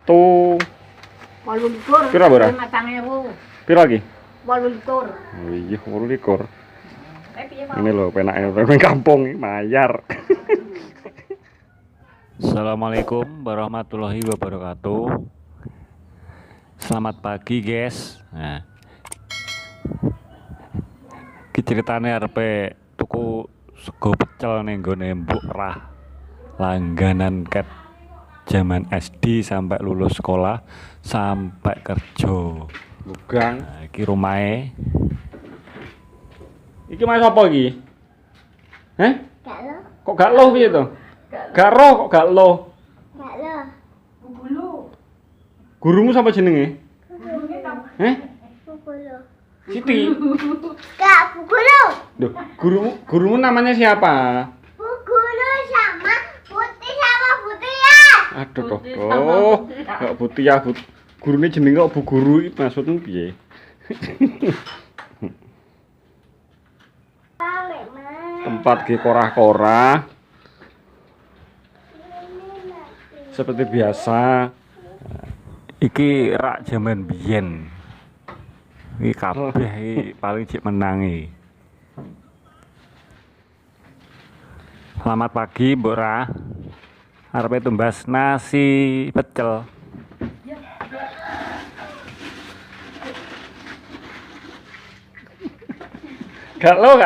Tuh. 28. Pira, Bora? 5.000. Piro iki? 28. Oh iya, 28. Piye, Pak? Ini lho penake nang kampung iki mayar. Assalamualaikum warahmatullahi wabarakatuh. Selamat pagi, guys. Nah. Iki ceritane arepe tuku sego pecel ning nggone Mbok Rah. Langganan ket zaman SD sampai lulus sekolah sampai kerja. Bugang. Nah, iki rumahe. Iki mas apa iki? Heh? Gak lo. Kok gak loh piye to? Gak roh kok gak loh. Gak lo. Bubulu. Gurumu sapa jenenge? Heh? Bubulu. Siti. Gak bubulu. Duh, gurumu namanya siapa? Bubulu sama putih ya. Aduh kok. Kok putih ya, gurune jenenge kok Bu Guru iki maksudmu piye? Tempat ke korah-korah seperti biasa. Iki rak jaman biyen. Iki kabeh iki paling cek menangi. Selamat pagi, Mbok Rah. Arepe tumbas nasi pecel. Gak lo.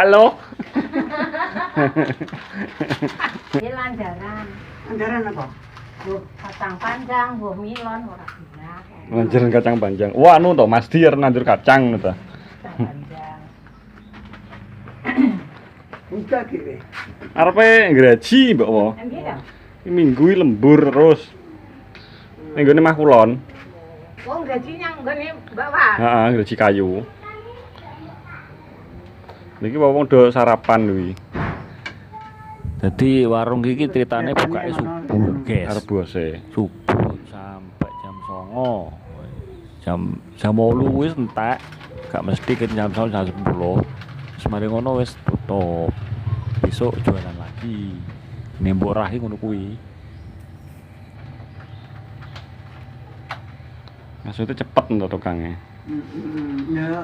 Ini landaran. Landaran apa? Buh kacang panjang, buh milon ora bilang. Lanjaran kacang panjang. Wah, anu to, Mas Dir nandur kacang to. Panjang. Enggak kiri. Arepe nggraji, Mbok Wo. Nggih ta? Iki minggu iki lembur terus. Ning gone Mah Kulon. Wong gaji nang nggone Mbak Wan. Heeh, nggraji kayu. Niki wong do sarapan kuwi. Dadi warung iki ceritane bukake subuh, guys. Arep bose. Subuh sampai jam 09.00. Jam 8 wis entek. Gak mesti ke jam 9 jam 10. Wis mari ngono wis tutup. Besok jualan lagi. Ning Mbok Rah iki ngono kuwi. Maksudnya cepet untuk tukangnya. Ya.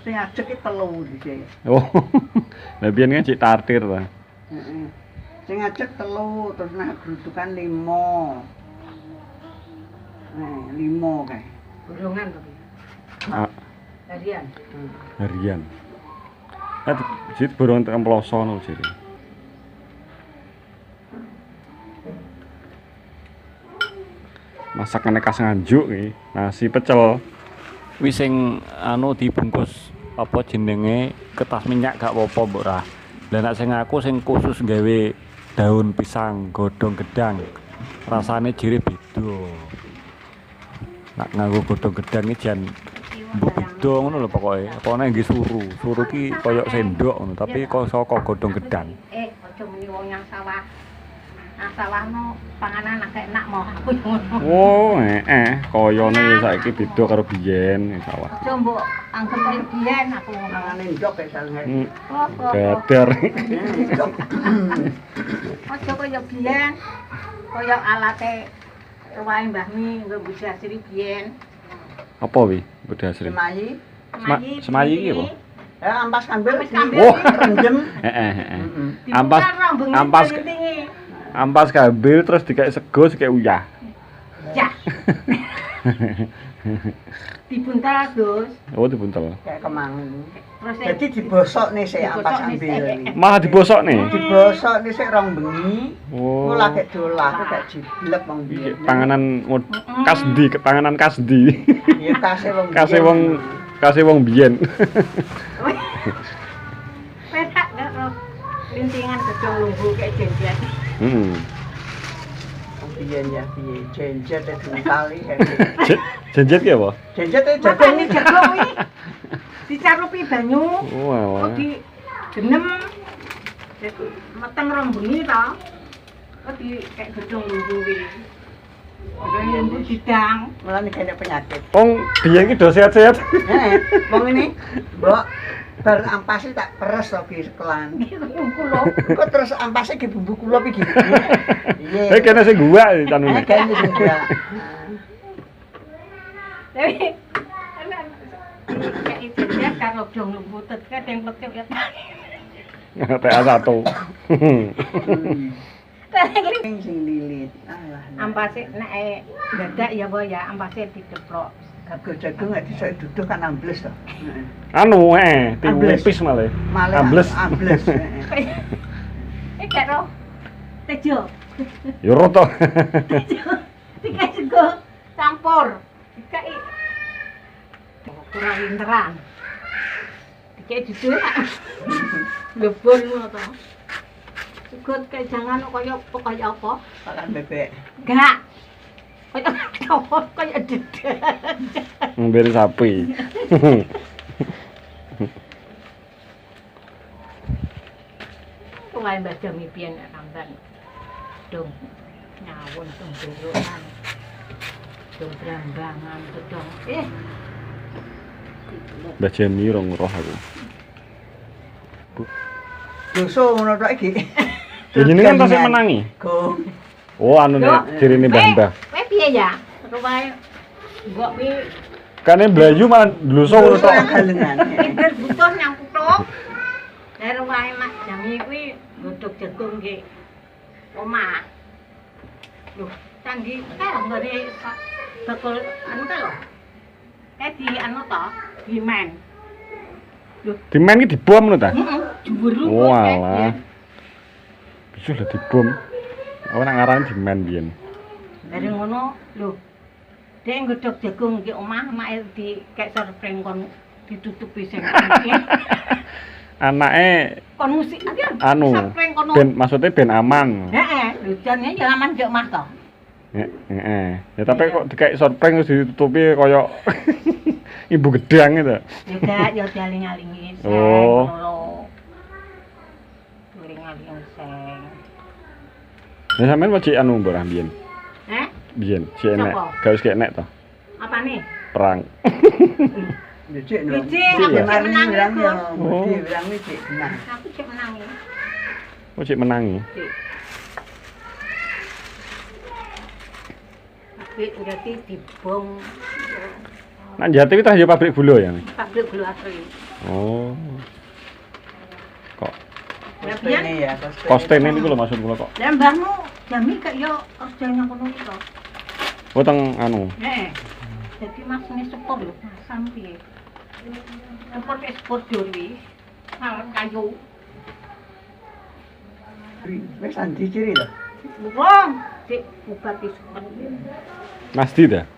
Sing ajek iki telu dhisik. Oh, lah biyen kan cik tartir ta. Heeh. Sing ajek telu terus nah grudukan 5. Nah, 5 kae. Golongan to. Ah, Harian. harian. Jit borong tekan ploso no jit. Masakane khas Nganjuk iki, nasi pecel. Wis sing anu dibungkus apa jenenge kertas minyak gak apa-apa Mbok Rah. Lah nek sing aku sing khusus gawe daun pisang godhong gedang. Rasane jire beda. Nek nganggo godhong gedang iki jan mbok beda ngono lho pokoke. Pokoknya nggih suru. Suru ki kaya sendok ngono, tapi kok saka godhong gedang. Aja muni wong yang sawah. Nah, sawahno panganan akeh enak mau aku ngono. Oh, kayane saiki beda karo biyen sawah. Aja mbok anggap kaya biyen aku ngono. Mangane ndok kae sange. Dadar. Aja kaya biyen. Kaya alate ruwahe Mbah Mi nggo Budasri biyen. Apa wi? Budasri. Semayi. Semayi iki apa? Ya ampas ambil. Ampas ambil. Oh. Rendem. Heeh. Ampas Ampas kambil terus dikek sego dikek uyah. Ya. Dibuntal, Gus. Oh, dibuntel. Kayak kemang. Terus Jadi dibosok nih sik ampas ambil. Malah dibosok nih. Dibosok nih sik rong bengi. Oh. Ku lagi dolah, ku gak jiblek wong Iki biyen. panganan khas ndi, panganan khas ndi. Ya Kasih wong biyen. Petak gak ro. Lintingan gedung lumbu kayak jenjen. Heeh. Wong biyen ya piye jenjet dikali. Jenjet ki apa? Jenjet Makane jagung jago kuwi dicarupi banyu. Oh, Kok di genem. Meteng rong bengi to. Kok di kayak gedung lumbu kuwi. Gedung lumbu bidang. malah nih kena penyakit. Wong biyen ki do sehat-sehat. Wong ini, Mbok, bar ampase tak peres to ki sekelan. Kulo. Kok terus ampase ki bumbu kula iki. Iya. kene sing gua canune. Kayaknya sing gua. Tapi kayak itu ya kalau dong lembutut kadang petik ya. TA1. Sing lilit. Alah. Ampase nek dadak ya apa ya ampase dideplok. Gago jagung gak bisa duduh kan ambles to. Anu Ambles. tipis malah. Malah Ambles. ambles. Karo tejo. Yo roto. Dikai sego campur. Dikai kurang terang. Dikai jujur. Lebon ngono to. Sego kayak jangan kaya apa? Pakan bebek. Enggak. Kayak dedet. Mbere sapi. Tuwai baca mimpian ramban. Dong nyawon dong dolan. Dong brambangan dong. Mbah Jemi rong roh aku. Dosa ngono tok iki. Jenengan tasih menangi. Go. Oh anu nek cirine Mbah-mbah. Kowe piye ya? Rupae mbok wi Kane blayu malah dluso ngono tok. Galengan. pinter butuh nang putuk. Lah rupae Mas Jami kuwi godhog jagung nggih. Omah. Loh, canggih kae ngene bakul anu ta lho. Kae di anu to, dimen. Dimen iki dibom ngono ta? Heeh, juru. Walah. Bisa lah dibom. Aku nak ngarani dimen biyen. Dari ngono, lho. Dek godhog jagung nggih omah mak di kayak sorpreng kon ditutupi sing iki. Anake Kon musik anu sorpreng kono. ben maksudnya ben aman. Heeh, lho jane ya aman jek omah to. Heeh. Ya tapi kok dikek sorpreng terus ditutupi kaya ibu gedang gitu. Ya gak ya dialing-alingi sing Oh. ngono. Dialing-alingi sing. Ya sampean mau cek anu mbok biyen. Heh? Biyen cek enek. Siapa? Gak wis kek enek to. Apa nih? Perang. Dicik no. Dicik, Dicik aku mari menang bilang ya, yo. Gus. Mesti bilang iki cik menang. Aku cek menang ya. Mau cek menangi. Cek. Tapi berarti dibom Nak Jati iki tah ya pabrik gula ya. pabrik gula asli. Oh. Kok Ya Kostene pian. ya, kostene niku lho maksud kula kok. Lah mbahmu jami kak yo kerjanya kono iki to. Oh teng anu. Heeh. Jadi masne sepur lho, masam piye. Sepur ekspor dhewe. Hal kayu. Wis andi ciri lho. Wong, sik bupati sepur. Masdi ta?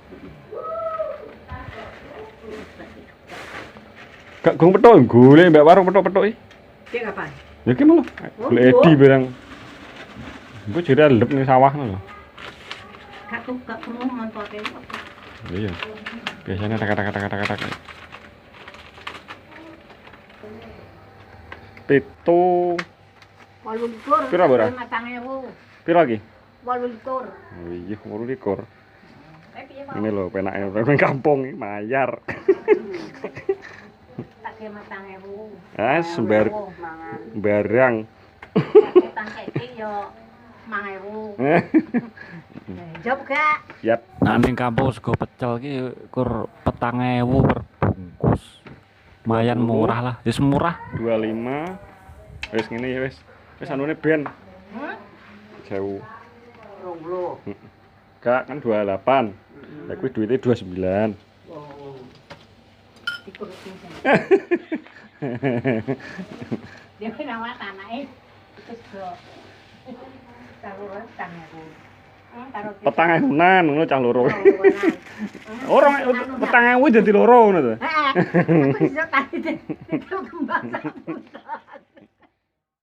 Gak gong petuk golek mbak warung petuk-petuk iki. Cek apa? Ya ki malah golek edi barang. Engko jere lep ning sawah ngono lho. Gak perlu montote. Iya. Biasanya tak. Pitu. 28. Pira, Bora? 5.000. Piro lagi? 28. Oh iya, 28. Piye mau? Ini lho penake nang kampung iki mayar. Tak ke 5.000. Ah, sembar Mangan. barang. Tang keki yo 5.000. Job gak? Yap. Nah, ning kampung sego pecel iki kur 4.000 per bungkus. Lumayan murah lah. Wis murah. 25. Wis ngene ya wis. Wis anune ben. Jauh. 20. Gak kan 28. Lah kuwi duite 29. Oh. Dikurutin sini. Dia nama tanahnya terus go. Taruhan tanahku. Petang ewunan ngono cah loro. Ora petang ewu dadi loro ngono to. Heeh. Aku iso tadi itu kembang.